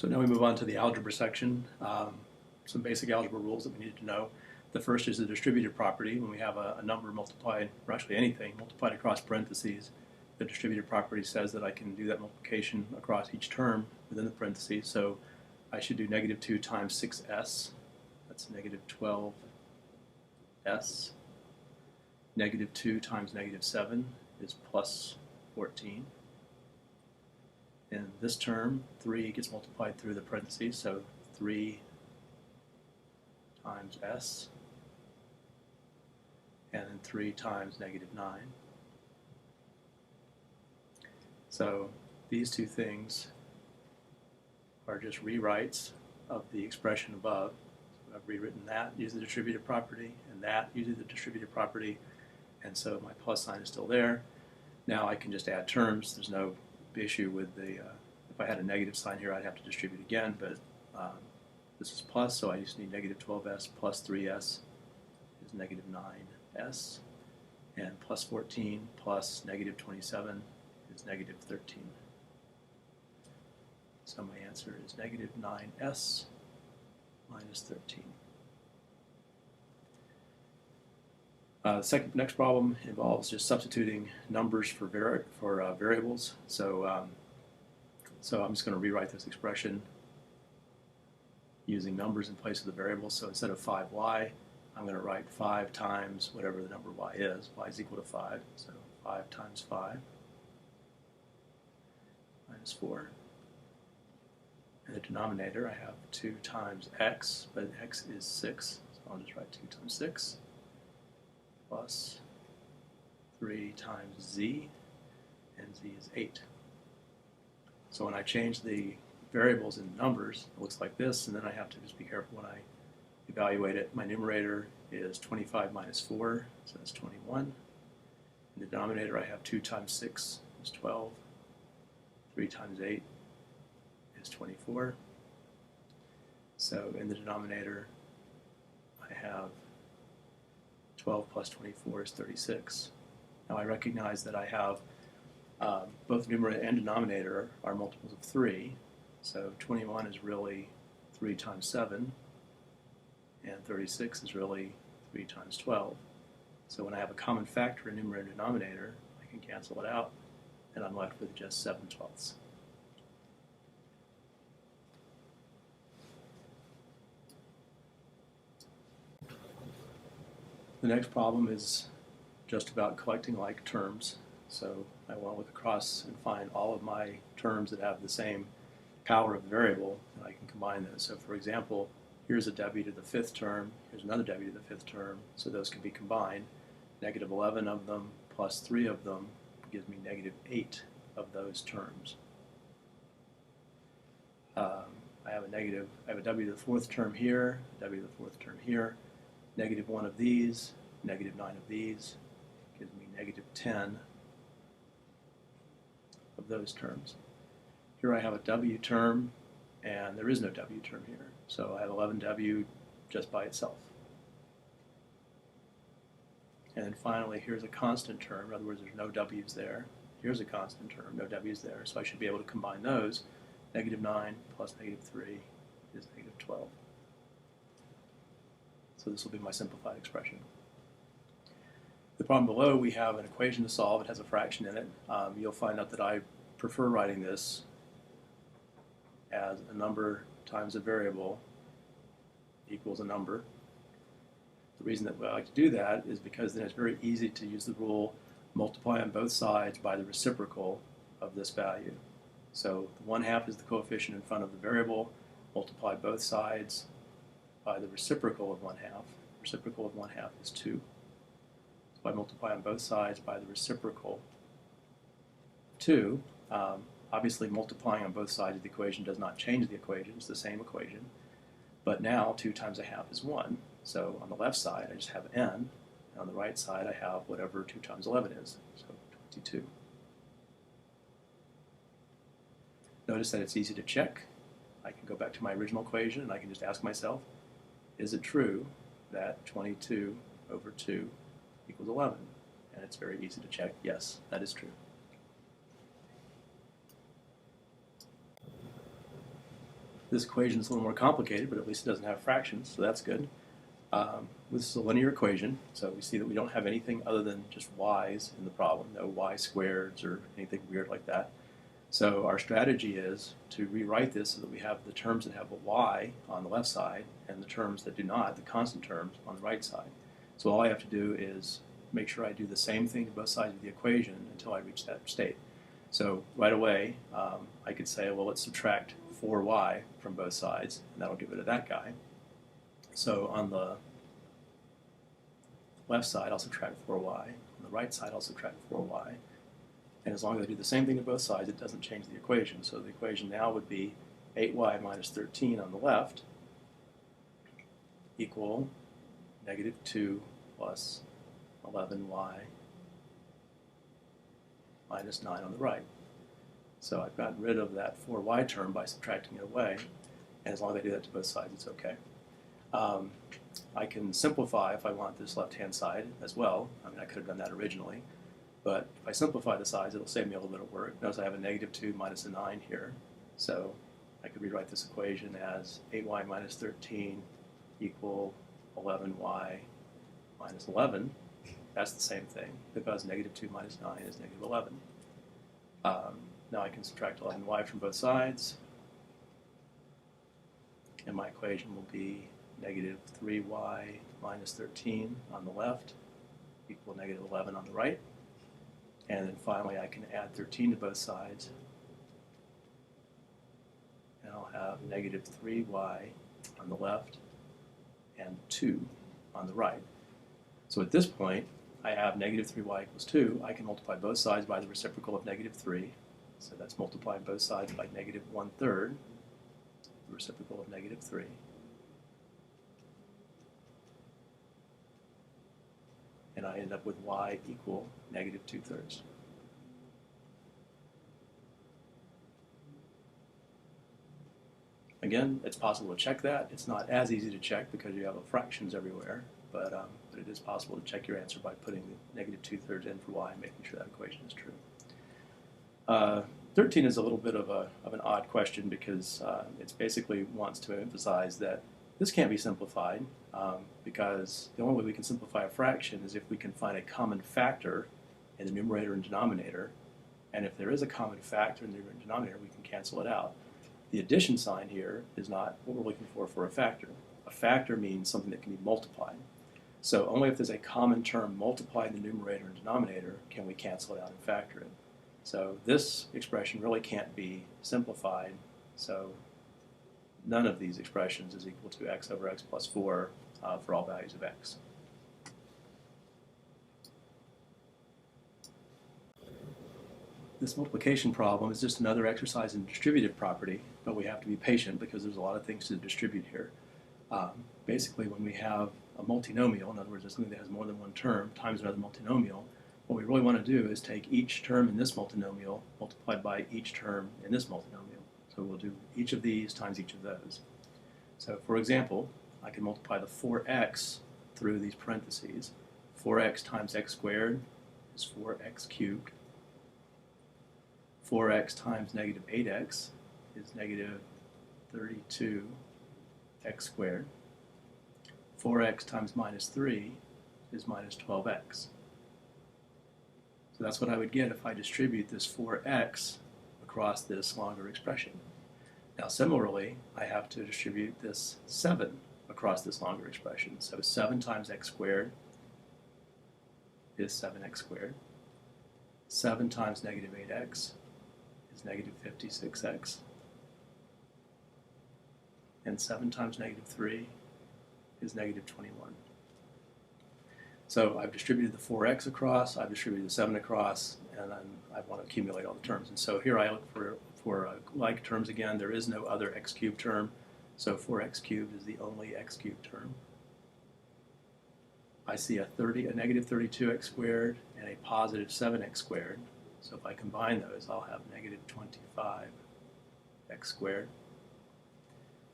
So now we move on to the algebra section. Some basic algebra rules that we need to know. The first is the distributive property. When we have a number multiplied, or actually anything, multiplied across parentheses, the distributive property says that I can do that multiplication across each term within the parentheses. So I should do negative 2 times 6s. That's negative 12s. Negative 2 times negative 7 is plus 14. In this term, 3 gets multiplied through the parentheses, so 3 times s, and then 3 times negative 9. So these two things are just rewrites of the expression above. So I've rewritten that using the distributive property, and that using the distributive property, and so my plus sign is still there. Now I can just add terms. There's no issue with the, if I had a negative sign here, I'd have to distribute again, but this is plus, so I just need negative 12s plus 3s is negative 9s, and plus 14 plus negative 27 is negative 13. So my answer is negative 9s minus 13. The next problem involves just substituting numbers for variables. So I'm just going to rewrite this expression using numbers in place of the variables. So instead of 5y, I'm going to write 5 times whatever the number y is. Y is equal to 5. So 5 times 5 minus 4. In the denominator, I have 2 times x, but x is 6. So I'll just write 2 times 6. Plus 3 times z, and z is 8. So when I change the variables in numbers, it looks like this, and then I have to just be careful when I evaluate it. My numerator is 25 minus 4, so that's 21. In the denominator, I have 2 times 6 is 12. 3 times 8 is 24. So in the denominator, I have 12 plus 24 is 36. Now I recognize that I have both numerator and denominator are multiples of 3. So 21 is really 3 times 7, and 36 is really 3 times 12. So when I have a common factor in numerator and denominator, I can cancel it out, and I'm left with just 7/12. The next problem is just about collecting like terms. So I want to look across and find all of my terms that have the same power of the variable, and I can combine those. So for example, here's a w to the 5th term, here's another w to the 5th term, so those can be combined. Negative 11 of them plus 3 of them gives me negative 8 of those terms. I have a w to the 4th term here, a w to the 4th term here, negative 1 of these, negative 9 of these, gives me negative 10 of those terms. Here I have a w term, and there is no w term here. So I have 11w just by itself. And then finally, here's a constant term. In other words, there's no w's there. Here's a constant term, no w's there. So I should be able to combine those. Negative 9 plus negative 3 is negative 12. So this will be my simplified expression. The problem below, we have an equation to solve. It has a fraction in it. You'll find out that I prefer writing this as a number times a variable equals a number. The reason that I like to do that is because then it's very easy to use the rule multiply on both sides by the reciprocal of this value. So 1/2 is the coefficient in front of the variable, multiply both sides by the reciprocal of 1/2. Reciprocal of 1/2 is 2. So I multiply on both sides by the reciprocal of 2. Obviously, multiplying on both sides of the equation does not change the equation. It's the same equation. But now 2 times 1/2 is 1. So on the left side, I just have n. And on the right side, I have whatever 2 times 11 is, so 22. Notice that it's easy to check. I can go back to my original equation, and I can just ask myself, is it true that 22 over 2 equals 11? And it's very easy to check. Yes, that is true. This equation is a little more complicated, but at least it doesn't have fractions, so that's good. This is a linear equation, so we see that we don't have anything other than just y's in the problem, no y squareds or anything weird like that. So our strategy is to rewrite this so that we have the terms that have a y on the left side and the terms that do not, the constant terms, on the right side. So all I have to do is make sure I do the same thing to both sides of the equation until I reach that state. So right away, I could say, well, let's subtract 4y from both sides, and that'll get rid of that guy. So on the left side, I'll subtract 4y. On the right side, I'll subtract 4y. And as long as I do the same thing to both sides, it doesn't change the equation. So the equation now would be 8y minus 13 on the left equal negative 2 plus 11y minus 9 on the right. So I've gotten rid of that 4y term by subtracting it away. And as long as I do that to both sides, it's okay. I can simplify if I want this left-hand side as well. I mean, I could have done that originally. But if I simplify the sides, it'll save me a little bit of work. Notice I have a negative 2 minus a 9 here. So I could rewrite this equation as 8y minus 13 equal 11y minus 11. That's the same thing, because negative 2 minus 9 is negative 11. Now I can subtract 11y from both sides. And my equation will be negative 3y minus 13 on the left equal negative 11 on the right. And then finally I can add 13 to both sides. And I'll have negative 3y on the left and 2 on the right. So at this point, I have negative 3y equals 2. I can multiply both sides by the reciprocal of negative 3. So that's multiplying both sides by negative 1/3, the reciprocal of negative 3. And I end up with y equal negative 2/3. Again, it's possible to check that. It's not as easy to check because you have fractions everywhere, but it is possible to check your answer by putting the negative 2/3 in for y and making sure that equation is true. 13 is a little bit of an odd question because it basically wants to emphasize that this can't be simplified because the only way we can simplify a fraction is if we can find a common factor in the numerator and denominator, and if there is a common factor in the numerator and denominator, we can cancel it out. The addition sign here is not what we're looking for a factor. A factor means something that can be multiplied. So only if there's a common term multiplied in the numerator and denominator can we cancel it out and factor it. So this expression really can't be simplified, so none of these expressions is equal to x over x plus 4 for all values of x. This multiplication problem is just another exercise in distributive property, but we have to be patient because there's a lot of things to distribute here. Basically, when we have a multinomial, in other words, something that has more than one term times another multinomial, what we really want to do is take each term in this multinomial multiplied by each term in this multinomial. So we'll do each of these times each of those. So for example, I can multiply the 4x through these parentheses. 4x times x squared is 4x cubed. 4x times negative 8x is negative 32x squared. 4x times minus 3 is minus 12x. So that's what I would get if I distribute this 4x across this longer expression. Now similarly, I have to distribute this 7 across this longer expression. So 7 times x squared is 7x squared. 7 times negative 8x is negative 56x. And 7 times negative 3 is negative 21. So I've distributed the 4x across, I've distributed the 7 across, and then I want to accumulate all the terms. And so here I look for like terms again. There is no other x cubed term, so 4x cubed is the only x cubed term. I see a negative 32x squared and a positive 7x squared. So if I combine those, I'll have negative 25x squared.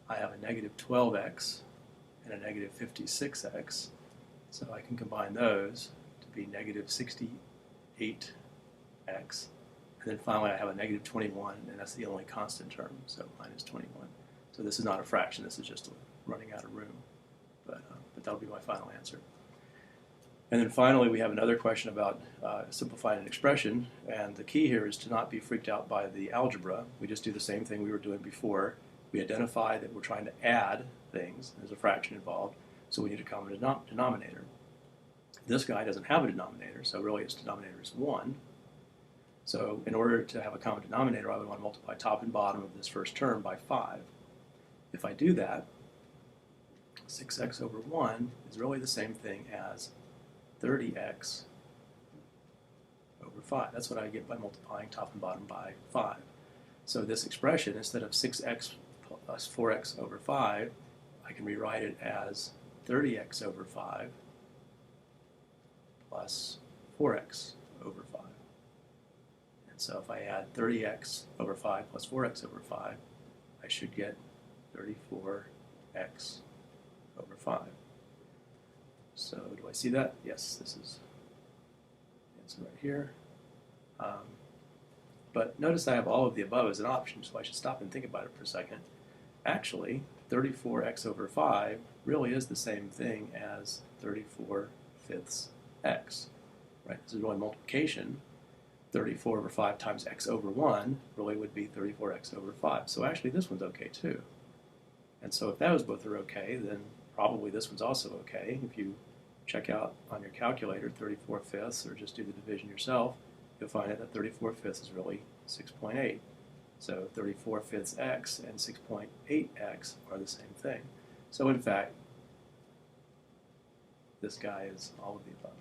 I have a negative 12x and a negative 56x. So I can combine those to be negative 68x. And then finally I have a negative 21, and that's the only constant term, so minus 21. So this is not a fraction, this is just running out of room. But that'll be my final answer. And then finally, we have another question about simplifying an expression. And the key here is to not be freaked out by the algebra. We just do the same thing we were doing before. We identify that we're trying to add things. There's a fraction involved, so we need a common denominator. This guy doesn't have a denominator, so really its denominator is 1. So in order to have a common denominator, I would want to multiply top and bottom of this first term by 5. If I do that, 6x over 1 is really the same thing as 30x over 5. That's what I get by multiplying top and bottom by 5. So this expression, instead of 6x plus 4x over 5, I can rewrite it as 30x over 5 plus 4x over 5. And so if I add 30x over 5 plus 4x over 5, I should get 34x over 5. So do I see that? Yes, this is the answer right here. But notice I have all of the above as an option, so I should stop and think about it for a second. Actually, 34x over 5 really is the same thing as 34/5 x. Right? This is really multiplication. 34 over 5 times x over 1 really would be 34x over 5. So actually this one's okay too. And so if those both are okay, then probably this one's also okay. If you check out on your calculator 34/5 or just do the division yourself, you'll find out that 34/5 is really 6.8. So 34/5 x and 6.8x are the same thing. So in fact, this guy is all of the above.